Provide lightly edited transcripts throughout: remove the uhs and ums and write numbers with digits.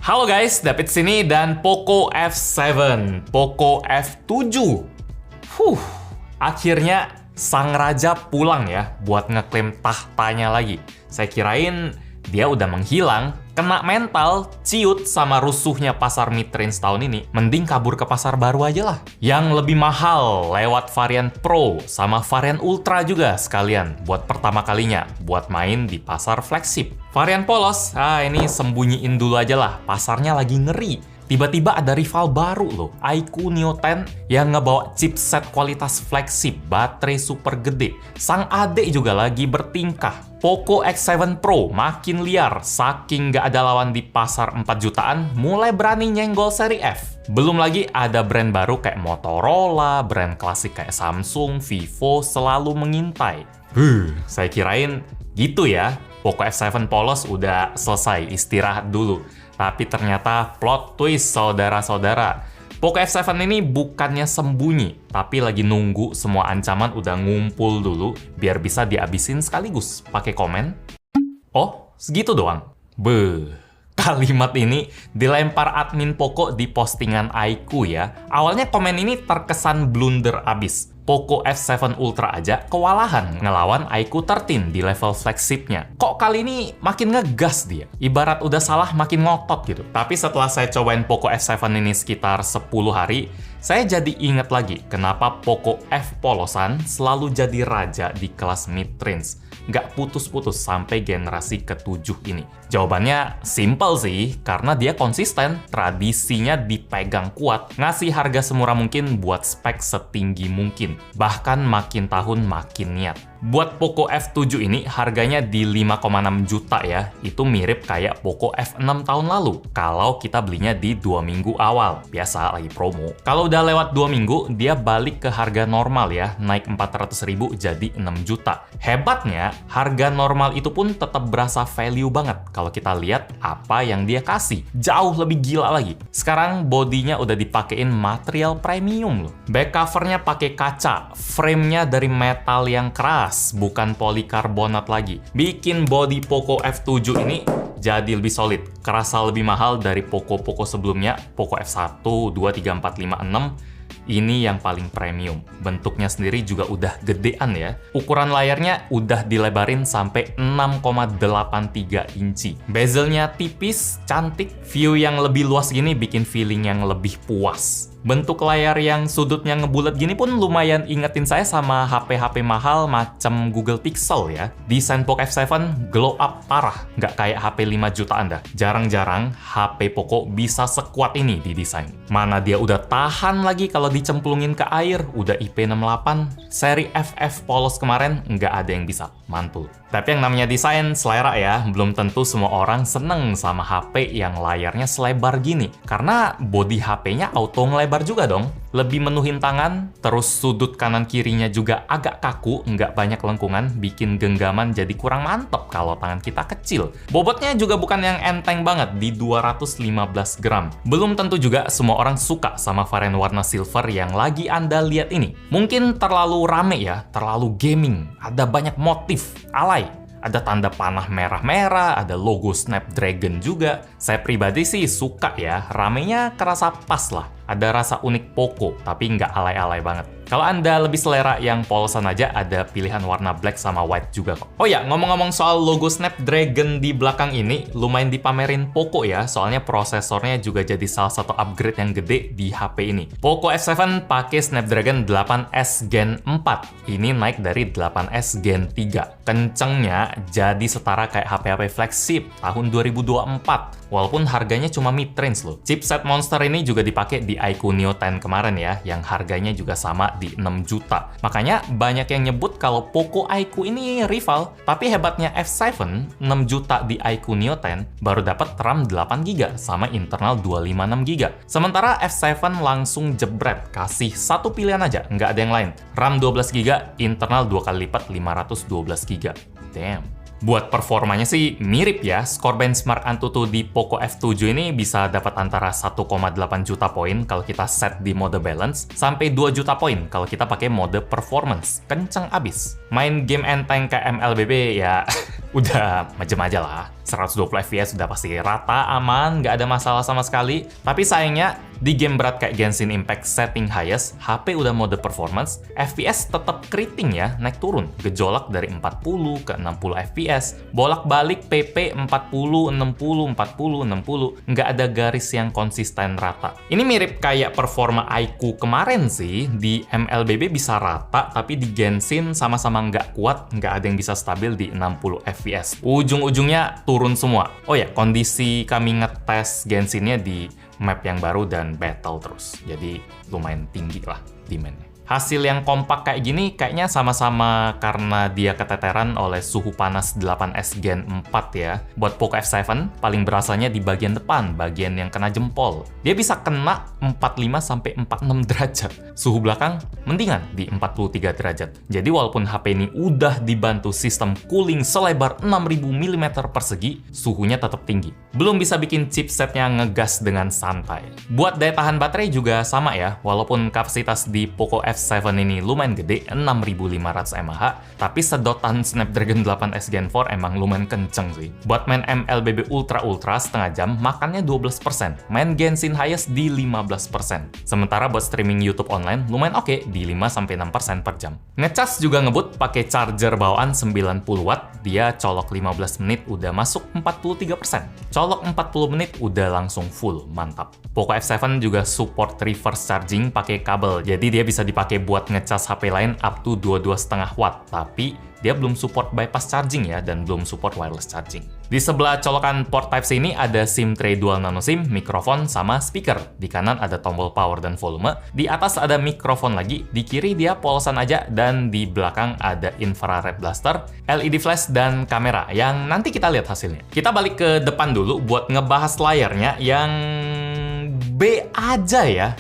Halo guys, David sini dan Poco F7, Poco F7. Akhirnya sang raja pulang ya buat ngeklaim tahtanya lagi. Saya kirain dia udah menghilang, kena mental, ciut sama rusuhnya pasar mid-range tahun ini. Mending kabur ke pasar baru aja lah. Yang lebih mahal lewat varian Pro sama varian Ultra juga sekalian. Buat pertama kalinya, buat main di pasar flagship. Varian polos, ini sembunyiin dulu aja lah. Pasarnya lagi ngeri. Tiba-tiba ada rival baru loh, iQOO Neo 10 yang ngebawa chipset kualitas flagship, baterai super gede. Sang adik juga lagi bertingkah. Poco X7 Pro makin liar, saking nggak ada lawan di pasar 4 jutaan, mulai berani nyenggol seri F. Belum lagi ada brand baru kayak Motorola, brand klasik kayak Samsung, Vivo selalu mengintai. Saya kirain gitu ya, Poco F7 polos udah selesai, istirahat dulu. Tapi ternyata plot twist saudara-saudara. Poco F7 ini bukannya sembunyi, tapi lagi nunggu semua ancaman udah ngumpul dulu biar bisa dihabisin sekaligus. Pakai komen. Oh, segitu doang? Kalimat ini dilempar admin Poco di postingan iQOO ya. Awalnya komen ini terkesan blunder abis. Poco F7 Ultra aja kewalahan ngelawan iQOO 13 di level flagshipnya. Kok kali ini makin ngegas dia? Ibarat udah salah makin ngotot gitu. Tapi setelah saya cobain Poco F7 ini sekitar 10 hari, saya jadi inget lagi kenapa Poco F polosan selalu jadi raja di kelas mid-range. Nggak putus-putus sampai generasi ke-7 ini. Jawabannya simple sih, karena dia konsisten, tradisinya dipegang kuat, ngasih harga semurah mungkin buat spek setinggi mungkin. Bahkan makin tahun makin niat. Buat Poco F7 ini harganya di 5,6 juta ya. Itu mirip kayak Poco F6 tahun lalu. Kalau kita belinya di 2 minggu awal. Biasa lagi promo. Kalau udah lewat 2 minggu, dia balik ke harga normal ya. Naik 400.000 jadi 6 juta. Hebatnya, harga normal itu pun tetap berasa value banget. Kalau kita lihat apa yang dia kasih. Jauh lebih gila lagi. Sekarang bodinya udah dipakein material premium loh. Back covernya pakai kaca. Framenya dari metal yang keras. Bukan polikarbonat lagi. Bikin body Poco F7 ini jadi lebih solid. Kerasa lebih mahal dari Poco sebelumnya. Poco F1, 2, 3, 4, 5, 6. Ini yang paling premium. Bentuknya sendiri juga udah gedean ya. Ukuran layarnya udah dilebarin sampai 6,83 inci. Bezelnya tipis, cantik. View yang lebih luas gini bikin feeling yang lebih puas. Bentuk layar yang sudutnya ngebulet gini pun lumayan ingetin saya sama HP-HP mahal macam Google Pixel ya. Desain Poco F7 glow up parah, nggak kayak HP 5 jutaan dah. Jarang-jarang HP Poco bisa sekuat ini di desain. Mana dia udah tahan lagi kalau dicemplungin ke air, udah IP68. Seri FF polos kemarin nggak ada yang bisa, mantul. Tapi yang namanya desain selera ya, belum tentu semua orang seneng sama HP yang layarnya selebar gini. Karena bodi HP-nya auto ngelebar juga dong. Lebih menuhin tangan, terus sudut kanan kirinya juga agak kaku, nggak banyak lengkungan, bikin genggaman jadi kurang mantep kalau tangan kita kecil. Bobotnya juga bukan yang enteng banget, di 215 gram. Belum tentu juga semua orang suka sama varian warna silver yang lagi Anda lihat ini. Mungkin terlalu rame ya, terlalu gaming, ada banyak motif, alay. Ada tanda panah merah-merah, ada logo Snapdragon juga. Saya pribadi sih suka ya, ramenya kerasa pas lah. Ada rasa unik Poco, tapi nggak alay-alay banget. Kalau Anda lebih selera yang polosan aja, ada pilihan warna black sama white juga kok. Oh ya, ngomong-ngomong soal logo Snapdragon di belakang ini, lumayan dipamerin Poco ya, soalnya prosesornya juga jadi salah satu upgrade yang gede di HP ini. Poco F7 pakai Snapdragon 8S Gen 4. Ini naik dari 8S Gen 3. Kencengnya jadi setara kayak HP-HP flagship tahun 2024. Walaupun harganya cuma mid-range loh. Chipset monster ini juga dipakai di iQOO Neo 10 kemarin ya, yang harganya juga sama di 6 juta. Makanya banyak yang nyebut kalau Poco iQOO ini rival. Tapi hebatnya F7, 6 juta di iQOO Neo 10, baru dapat RAM 8GB sama internal 256GB. Sementara F7 langsung jebret, kasih satu pilihan aja, nggak ada yang lain. RAM 12GB, internal 2 kali lipat 512GB. Damn. Buat performanya sih mirip ya, skor benchmark Antutu di Poco F7 ini bisa dapat antara 1,8 juta poin kalau kita set di mode balance, sampai 2 juta poin kalau kita pakai mode performance. Kenceng abis. Main game enteng kayak MLBB ya udah macam aja lah. 120 FPS udah pasti rata, aman, nggak ada masalah sama sekali. Tapi sayangnya, di game berat kayak Genshin Impact setting highest, HP udah mode performance, FPS tetap keriting ya, naik turun. Gejolak dari 40 ke 60 FPS, bolak-balik PP 40, 60, 40, 60, nggak ada garis yang konsisten rata. Ini mirip kayak performa Aiku kemarin sih, di MLBB bisa rata, tapi di Genshin sama-sama nggak kuat, nggak ada yang bisa stabil di 60 FPS. Ujung-ujungnya turun semua. Oh ya, kondisi kami ngetes Genshin-nya di map yang baru dan battle terus. Jadi lumayan tinggi lah demand-nya. Hasil yang kompak kayak gini kayaknya sama-sama karena dia keteteran oleh suhu panas 8S Gen 4 ya. Buat Poco F7 paling berasanya di bagian depan, bagian yang kena jempol. Dia bisa kena 45-46 derajat. Suhu belakang mendingan di 43 derajat. Jadi walaupun HP ini udah dibantu sistem cooling selebar 6000 mm persegi, suhunya tetap tinggi. Belum bisa bikin chipsetnya ngegas dengan santai. Buat daya tahan baterai juga sama ya, walaupun kapasitas di Poco F7 ini lumayan gede, 6500 mAh, tapi sedotan Snapdragon 8S Gen 4 emang lumayan kenceng sih. Buat main MLBB Ultra setengah jam, makannya 12%. Main Genshin Highest di 15%. Sementara buat streaming YouTube online, lumayan oke, di 5-6% per jam. Ngecas juga ngebut pakai charger bawaan 90 watt, dia colok 15 menit udah masuk 43%. Colok 40 menit udah langsung full, mantap. Poco F7 juga support reverse charging pakai kabel, jadi dia bisa dipakai buat ngecas HP lain up to 22,5 watt, tapi dia belum support bypass charging ya, dan belum support wireless charging. Di sebelah colokan port Type-C ini ada SIM tray dual nano SIM, mikrofon, sama speaker. Di kanan ada tombol power dan volume, di atas ada mikrofon lagi, di kiri dia polosan aja, dan di belakang ada infrared blaster, LED flash, dan kamera, yang nanti kita lihat hasilnya. Kita balik ke depan dulu buat ngebahas layarnya yang B aja ya.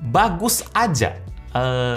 Bagus aja.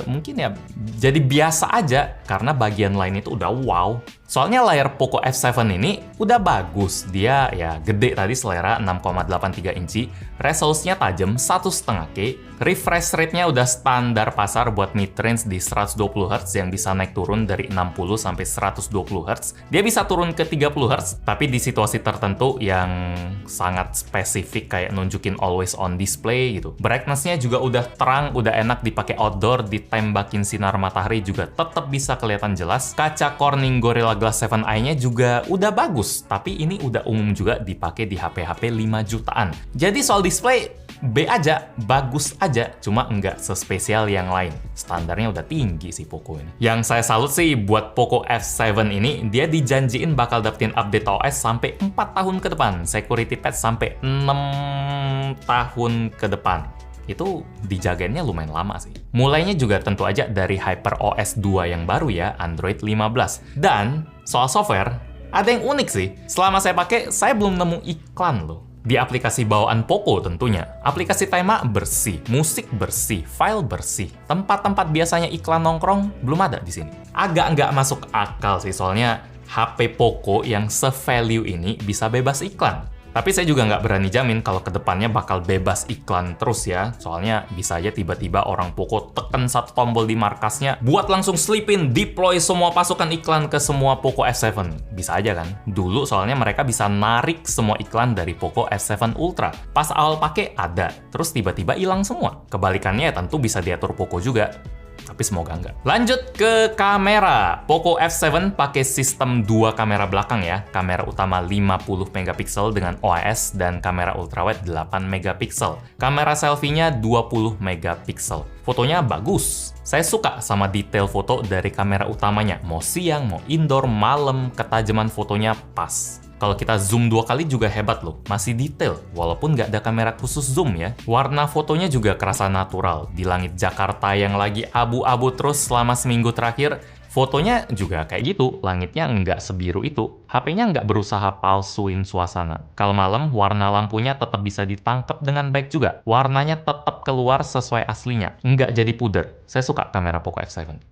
Mungkin ya jadi biasa aja karena bagian lain itu udah wow. Soalnya layar Poco F7 ini udah bagus. Dia ya gede tadi, selera 6,83 inci, resolusinya tajam 1,5K, refresh rate-nya udah standar pasar buat mid-range di 120 Hz yang bisa naik turun dari 60 sampai 120 Hz. Dia bisa turun ke 30 Hz, tapi di situasi tertentu yang sangat spesifik kayak nunjukin always on display gitu. Brightness-nya juga udah terang, udah enak dipakai outdoor, ditembakin sinar matahari juga tetap bisa kelihatan jelas. Kaca Corning Gorilla Glass 7 Eye-nya juga udah bagus, tapi ini udah umum juga dipakai di HP-HP 5 jutaan. Jadi soal display, B aja, bagus aja, cuma nggak sespesial yang lain. Standarnya udah tinggi sih Poco ini. Yang saya salut sih buat Poco F7 ini, dia dijanjiin bakal dapetin update OS sampai 4 tahun ke depan, security patch sampai 6 tahun ke depan. Itu dijagainnya lumayan lama sih. Mulainya juga tentu aja dari HyperOS 2 yang baru ya, Android 15. Dan soal software, ada yang unik sih. Selama saya pakai, saya belum nemu iklan loh. Di aplikasi bawaan Poco tentunya. Aplikasi tema bersih, musik bersih, file bersih. Tempat-tempat biasanya iklan nongkrong belum ada di sini. Agak nggak masuk akal sih, soalnya HP Poco yang se-value ini bisa bebas iklan. Tapi saya juga nggak berani jamin kalau kedepannya bakal bebas iklan terus ya. Soalnya bisa aja tiba-tiba orang Poco tekan satu tombol di markasnya buat langsung slipin, deploy semua pasukan iklan ke semua Poco F7. Bisa aja kan? Dulu soalnya mereka bisa narik semua iklan dari Poco F7 Ultra. Pas awal pakai ada, terus tiba-tiba hilang semua. Kebalikannya ya tentu bisa diatur Poco juga. Tapi semoga enggak. Lanjut ke kamera. Poco F7 pakai sistem 2 kamera belakang ya. Kamera utama 50 megapiksel dengan OIS dan kamera ultrawide 8 megapiksel. Kamera selfie-nya 20 megapiksel. Fotonya bagus. Saya suka sama detail foto dari kamera utamanya. Mau siang, mau indoor, malam, ketajaman fotonya pas. Kalau kita zoom 2 kali juga hebat loh, masih detail, walaupun nggak ada kamera khusus zoom ya. Warna fotonya juga kerasa natural. Di langit Jakarta yang lagi abu-abu terus selama seminggu terakhir, fotonya juga kayak gitu, langitnya nggak sebiru itu. HP-nya nggak berusaha palsuin suasana. Kalau malam, warna lampunya tetap bisa ditangkap dengan baik juga. Warnanya tetap keluar sesuai aslinya, nggak jadi puder. Saya suka kamera Poco F7.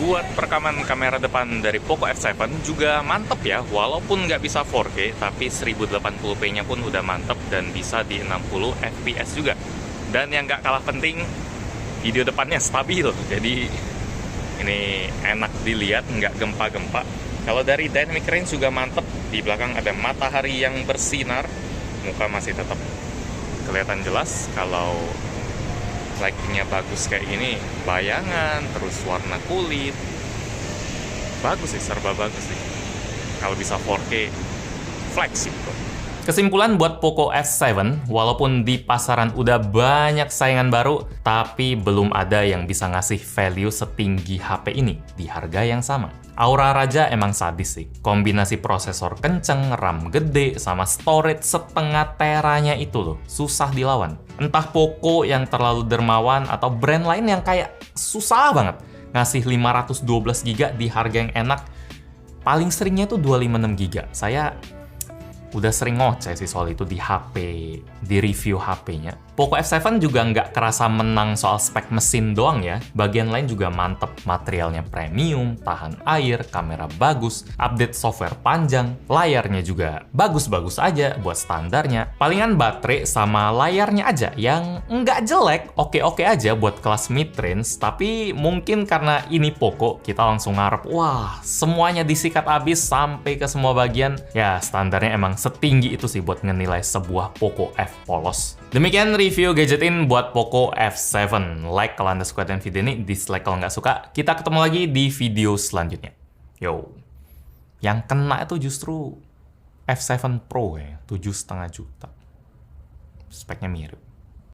Buat perekaman kamera depan dari Poco F7 juga mantep ya, walaupun nggak bisa 4K, tapi 1080p-nya pun udah mantep dan bisa di 60 fps juga. Dan yang nggak kalah penting, video depannya stabil, jadi ini enak dilihat, nggak gempa-gempa. Kalau dari dynamic range juga mantep, di belakang ada matahari yang bersinar, muka masih tetap kelihatan jelas. Kalau lightingnya bagus kayak gini, bayangan, terus warna kulit, bagus sih, serba bagus sih. Kalau bisa 4K, flagship kok. Kesimpulan buat Poco F7, walaupun di pasaran udah banyak saingan baru, tapi belum ada yang bisa ngasih value setinggi HP ini di harga yang sama. Aura Raja emang sadis sih. Kombinasi prosesor kenceng, RAM gede, sama storage setengah teranya itu loh, susah dilawan. Entah Poco yang terlalu dermawan atau brand lain yang kayak susah banget ngasih 512GB di harga yang enak. Paling seringnya tuh 256GB. Saya udah sering ngoceh sih soal itu di HP, di review HP-nya. Poco F7 juga nggak kerasa menang soal spek mesin doang ya. Bagian lain juga mantep. Materialnya premium, tahan air, kamera bagus, update software panjang, layarnya juga bagus-bagus aja buat standarnya. Palingan baterai sama layarnya aja yang nggak jelek, oke-oke aja buat kelas mid-range. Tapi mungkin karena ini Poco, kita langsung ngarep, wah semuanya disikat abis sampai ke semua bagian. Ya standarnya emang setinggi itu sih buat ngenilai sebuah Poco F polos. Demikian review gadgetin buat Poco F7. Like kalau Anda suka dengan video ini, dislike kalau nggak suka. Kita ketemu lagi di video selanjutnya. Yo, yang kena itu justru F7 Pro ya, 7,5 juta. Speknya mirip.